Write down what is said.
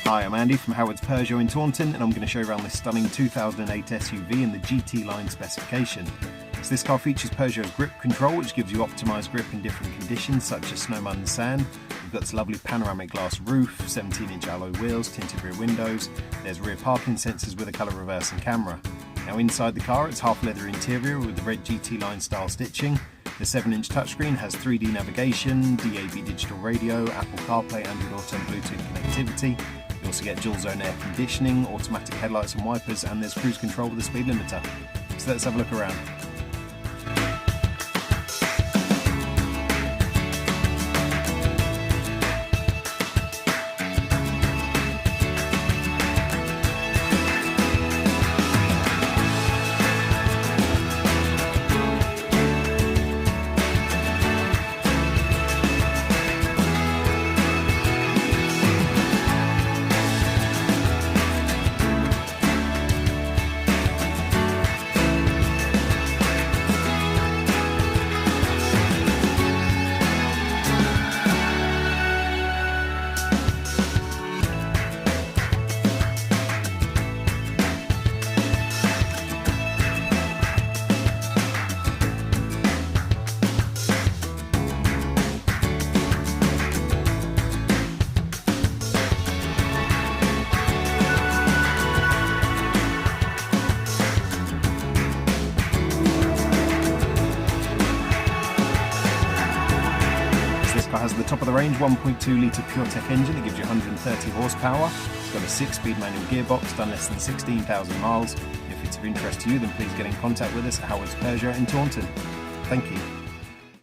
Hi, I'm Andy from Howard's Peugeot in Taunton, and I'm going to show you around this stunning 2008 SUV in the GT line specification. So this car features Peugeot's grip control, which gives you optimised grip in different conditions such as snow, mud and sand. We've got this lovely panoramic glass roof, 17-inch alloy wheels, tinted rear windows. There's rear parking sensors with a colour reversing camera. Now inside the car, it's half leather interior with the red GT line style stitching. The 7-inch touchscreen has 3D navigation, DAB digital radio, Apple CarPlay, Android Auto and Bluetooth connectivity. You also get dual zone air conditioning, automatic headlights and wipers, and there's cruise control with a speed limiter. So let's have a look around. This car has the top of the range 1.2 litre PureTech engine that gives you 130 horsepower. It's got a 6-speed manual gearbox, done less than 16,000 miles. If it's of interest to you, then please get in contact with us at Howard's Peugeot in Taunton. Thank you.